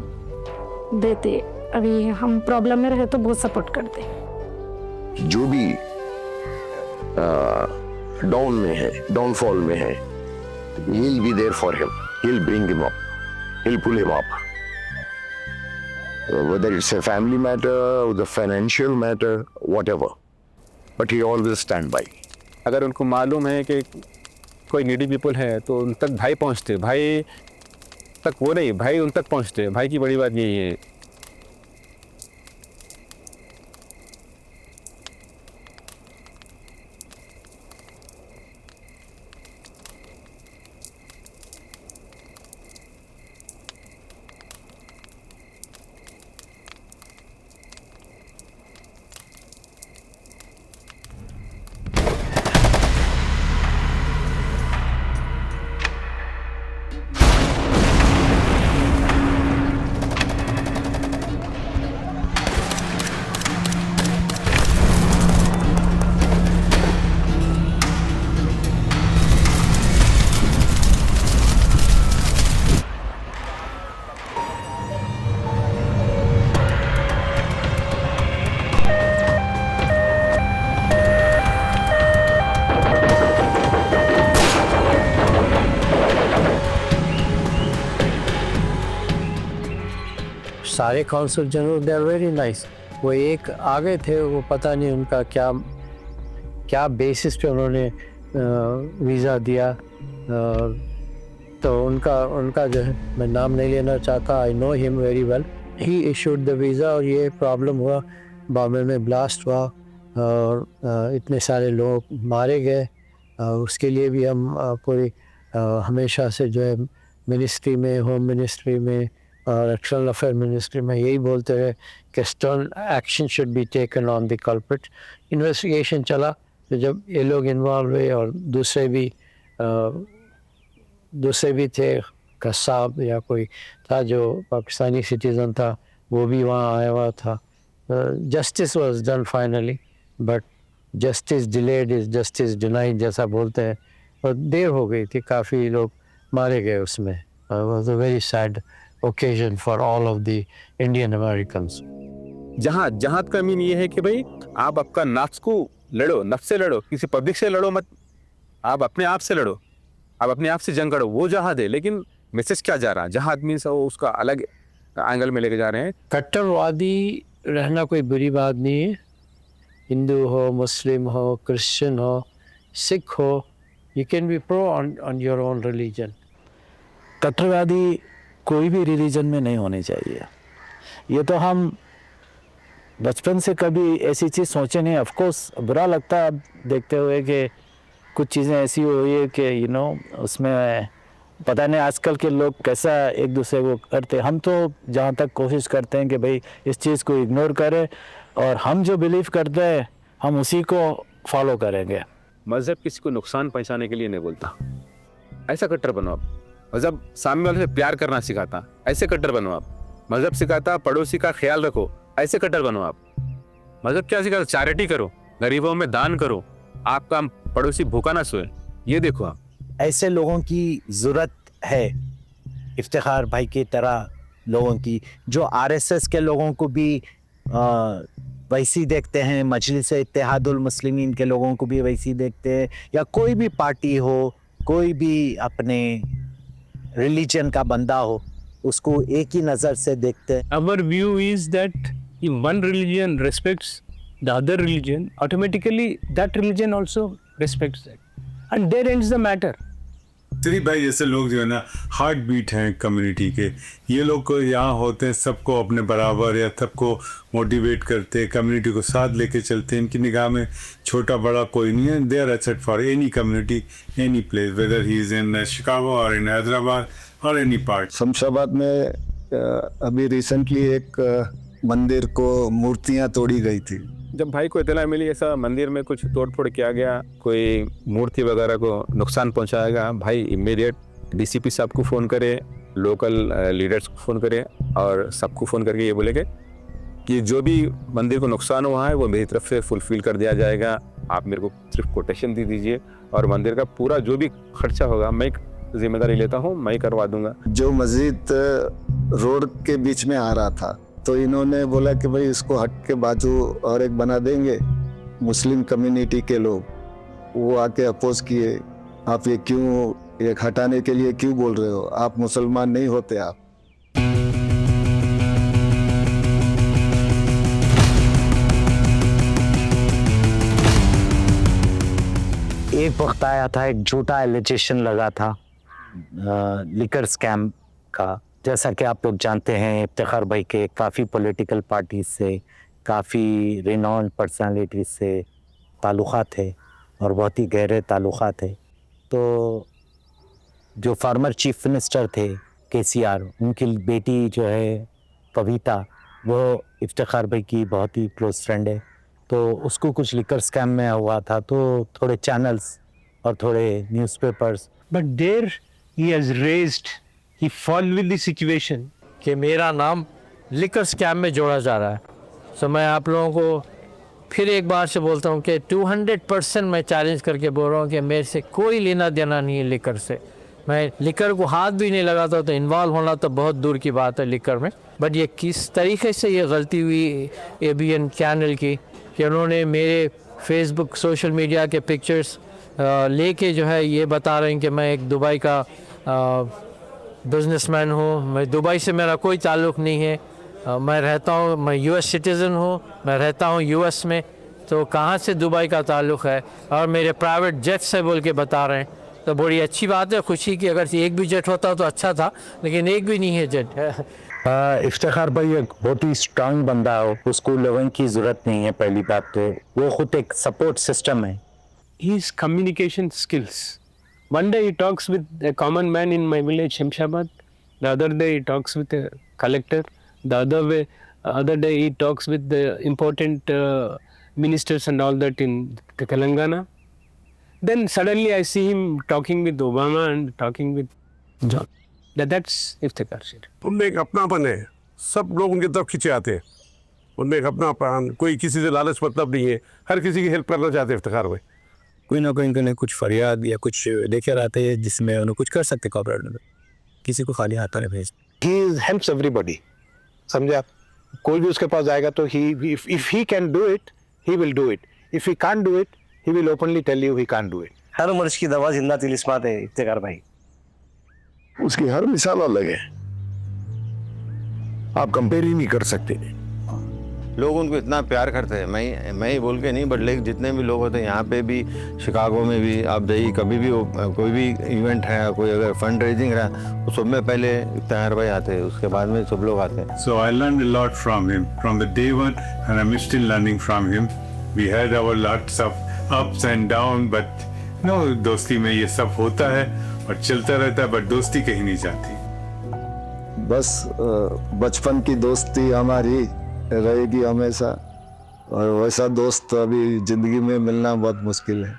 Speaker 16: देते। अभी हम प्रॉब्लम में रहे तो बहुत सपोर्ट करते।
Speaker 7: जो भी डाउन में है, डाउनफॉल में है, he'll be there for him, he'll bring him up, he'll pull him up, whether it's a family matter or the financial matter, whatever, but he always stand by.
Speaker 8: अगर उनको मालूम है कि कोई नीडी पीपल है तो उन तक भाई पहुंचते, भाई तक वो नहीं, भाई उन तक पहुंचते। भाई की बड़ी बात यही है।
Speaker 4: सारे council general they are very nice. वो एक आगे थे, वो पता नहीं उनका क्या बेसिस पे उन्होंने वीज़ा दिया। तो उनका जो है, मैं नाम नहीं लेना चाहता, I know him very well. He issued the visa और ये प्रॉब्लम हुआ, बॉम्बे में ब्लास्ट हुआ और इतने सारे लोग मारे गए। उसके लिए भी हम पूरी हमेशा से जो है मिनिस्ट्री में, होम मिनिस्ट्री में और एक्सटर्नल अफेयर मिनिस्ट्री में यही बोलते रहे कि stern action should be taken on the culprit. Investigation चला, तो जब ये लोग इन्वॉल्व हुए और दूसरे भी थे, कसाब या कोई था जो पाकिस्तानी सिटीज़न था, वो भी वहाँ आया हुआ था। Justice was done finally, but justice delayed is justice denied जैसा बोलते हैं, और देर हो गई थी, काफ़ी लोग मारे गए उसमें। Was a very sad occasion for all of the Indian Americans.
Speaker 8: जहाद का मीन ये है कि भाई आप आपका नफ्स को लड़ो, नफ्स से लड़ो, किसी पब्लिक से लड़ो मत, आप अपने आप से लड़ो, आप अपने आप से जंग करो, वो जहाद है। लेकिन मैसेज क्या जा रहा है? जहाद मीन्स वो उसका अलग एंगल में लेके जा रहे हैं।
Speaker 4: कट्टरवादी रहना कोई बुरी बात नहीं है, हिंदू हो, मुस्लिम हो, क्रिश्चियन हो, सिख हो, you can be pro on your own religion.
Speaker 6: कट्टरवादी कोई भी रिलीजन में नहीं होनी चाहिए। ये तो हम बचपन से कभी ऐसी चीज़ सोचे नहीं। ऑफ कोर्स बुरा लगता है अब देखते हुए कि कुछ चीज़ें ऐसी हुई है कि उसमें पता नहीं आजकल के लोग कैसा एक दूसरे को करते। हम तो जहाँ तक कोशिश करते हैं कि भाई इस चीज़ को इग्नोर करें और हम जो बिलीव करते हैं हम उसी को फॉलो करेंगे।
Speaker 8: मज़हब किसी को नुकसान पहुँचाने के लिए नहीं बोलता, ऐसा कट्टर बनो आप। मज़हब सामने वाले से प्यार करना सिखाता, ऐसे कट्टर बनो आप। मज़हब सिखाता पड़ोसी का ख्याल रखो, ऐसे कट्टर बनो आप। मज़हब क्या सिखाता? चैरिटी करो, गरीबों में दान करो, आपका पड़ोसी भूखा ना सोए, ये देखो आप।
Speaker 2: ऐसे लोगों की ज़रूरत है, इफ्तिखार भाई की तरह लोगों की, जो आरएसएस के लोगों को भी वैसी देखते हैं, मजलिस इत्तेहादुल मुस्लिमीन के लोगों को भी वैसी देखते हैं, या कोई भी पार्टी हो, कोई भी अपने रिलीजन का बंदा हो उसको एक ही नज़र से देखते हैं।
Speaker 8: Our view is that if one religion respects the other religion, automatically that religion also respects that. And there ends the matter.
Speaker 12: शरीफ भाई जैसे लोग जो है ना हार्ट बीट हैं कम्युनिटी के, ये लोग को यहाँ होते हैं, सबको अपने बराबर या सबको मोटिवेट करते हैं, कम्युनिटी को साथ लेके चलते हैं। इनकी निगाह में छोटा बड़ा कोई नहीं है। They are asset for any community, any place, whether he is in Chicago और इन हैदराबाद और एनी पार्ट।
Speaker 5: शमशाबाद में अभी रिसेंटली एक मंदिर को मूर्तियाँ तोड़ी गई थी।
Speaker 17: जब भाई को इतला मिली ऐसा मंदिर में कुछ तोड़फोड़ किया गया, कोई मूर्ति वगैरह को नुकसान पहुंचाया गया, भाई इमीडिएट डीसीपी साहब को फ़ोन करे, लोकल लीडर्स को फ़ोन करे और सबको फ़ोन करके ये बोले कि जो भी मंदिर को नुकसान हुआ है वो मेरी तरफ से फुलफिल कर दिया जाएगा। आप मेरे को सिर्फ कोटेशन दे दीजिए और मंदिर का पूरा जो भी खर्चा होगा मैं जिम्मेदारी लेता हूँ, मैं करवा दूंगा।
Speaker 5: जो मस्जिद रोड के बीच में आ रहा था तो इन्होंने बोला कि भाई इसको हट के बाजू और एक बना देंगे। मुस्लिम कम्युनिटी के लोग वो आके अपोज किए, आप ये क्यों एक हटाने के लिए क्यों बोल रहे हो, आप मुसलमान नहीं होते आप।
Speaker 2: एक वक्त आया था, एक झूठा एलिगेशन लगा था लिकर स्कैम का। जैसा कि आप लोग जानते हैं इफ्तिखार भाई के काफ़ी पॉलिटिकल पार्टी से, काफ़ी रिनॉन्ड पर्सनालिटी से ताल्लुक़ात थे और बहुत ही गहरे ताल्लुक़ात थे। तो जो फार्मर चीफ मिनिस्टर थे KCR, उनकी बेटी जो है कविता, वो इफ्तिखार भाई की बहुत ही क्लोज फ्रेंड है। तो उसको कुछ लिकर स्कैम में हुआ था, तो थोड़े चैनल्स और थोड़े newspapers,
Speaker 8: but there he has raised, he fall with the situation
Speaker 4: कि मेरा नाम लिकर स्कैम में जोड़ा जा रहा है। सो मैं आप लोगों को फिर एक बार से बोलता हूँ कि 200% मैं चैलेंज करके बोल रहा हूँ कि मेरे से कोई लेना देना नहीं है लिकर से। मैं लिकर को हाथ भी नहीं लगाता, तो इन्वॉल्व होना तो बहुत दूर की बात है लिकर में। बट ये किस तरीके से ये गलती हुई ABN चैनल की कि उन्होंने मेरे फेसबुक सोशल मीडिया के पिक्चर्स लेके जो है ये बता रहे हैं कि मैं एक दुबई का बिजनेसमैन हूँ। मैं दुबई से मेरा कोई ताल्लुक़ नहीं है, मैं रहता हूँ, मैं US सिटीज़न हूँ, मैं रहता हूँ US में, तो कहाँ से दुबई का ताल्लुक़ है, और मेरे प्राइवेट जेट से बोल के बता रहे हैं। तो बड़ी अच्छी बात है, खुशी की। अगर एक भी जेट होता तो अच्छा था, लेकिन एक भी नहीं है जेट।
Speaker 2: इफ्तिखार भाई एक बहुत ही स्ट्रांग बंदा हो, उसको लोगों की ज़रूरत नहीं है। पहली बात तो वो खुद एक सपोर्ट सिस्टम है।
Speaker 8: His communication skills. One day he talks with a common man in my village, Shamshabad. The other day he talks with a collector. The other day he talks with the important ministers and all that in Telangana. Then suddenly I see him talking with Obama and talking with John. That's Iftikhar Sharif.
Speaker 18: उनमें एक अपनापन है, सब लोग उनकी तरफ खींचे आते हैं। उनमें एक अपनापन, कोई किसी से लालच मतलब नहीं है, हर किसी की हेल्प करना चाहते हैं इफ्तिखार भाई।
Speaker 6: कोई ना कोई इनके कुछ फरियाद या कुछ लेकर आते हैं जिसमें उन्हें कुछ कर सकते कॉर्पोरेट में, किसी को खाली हाथों में भेज।
Speaker 9: He helps everybody, समझे आप। कोई भी उसके पास जाएगा तो if he can do it, he will do it. If he can't do it, he will openly tell you he can't do it.
Speaker 19: हर मर्ज की दवा जिंदा तिलिस्मात है इफ्तिखार भाई।
Speaker 7: उसकी हर मिसाल अलग है, आप कंपेयर ही नहीं कर सकते।
Speaker 3: लोग उनको इतना प्यार करते हैं, मैं ही बोल के नहीं, बट लेकिन जितने भी लोग होते हैं यहाँ पे भी, शिकागो में भी, आप जाइए कभी भी कोई भी इवेंट है, कोई अगर फंड रेजिंग रहा तो सब में पहले इफ्तिखार भाई आते हैं, उसके बाद में सब लोग आते हैं।
Speaker 12: So I learned a lot from him from the day one, and I'm still learning from him. We had our lots of ups and downs, but no, दोस्ती में ये सब होता है और चलता रहता है, बट दोस्ती कहीं नहीं जाती।
Speaker 5: बस बचपन की दोस्ती हमारी रहेगी हमेशा, और वैसा दोस्त अभी जिंदगी में मिलना बहुत मुश्किल है।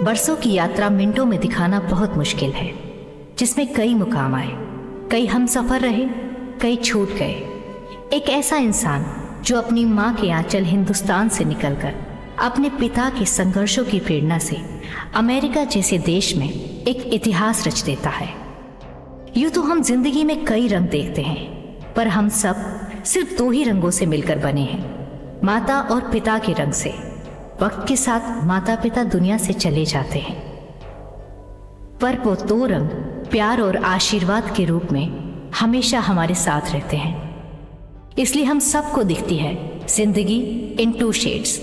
Speaker 1: बरसों की यात्रा मिनटों में दिखाना बहुत मुश्किल है, जिसमें कई मुकाम आए, कई हमसफर रहे, कई छूट गए। एक ऐसा इंसान जो अपनी माँ के आंचल हिंदुस्तान से निकलकर अपने पिता के संघर्षों की प्रेरणा से अमेरिका जैसे देश में एक इतिहास रच देता है। यूँ तो हम जिंदगी में कई रंग देखते हैं, पर हम सब सिर्फ 2 ही रंगों से मिलकर बने हैं, माता और पिता के रंग से। वक्त के साथ माता पिता दुनिया से चले जाते हैं, पर वो 2 रंग प्यार और आशीर्वाद के रूप में हमेशा हमारे साथ रहते हैं। इसलिए हम सबको दिखती है जिंदगी इन 2 शेड्स।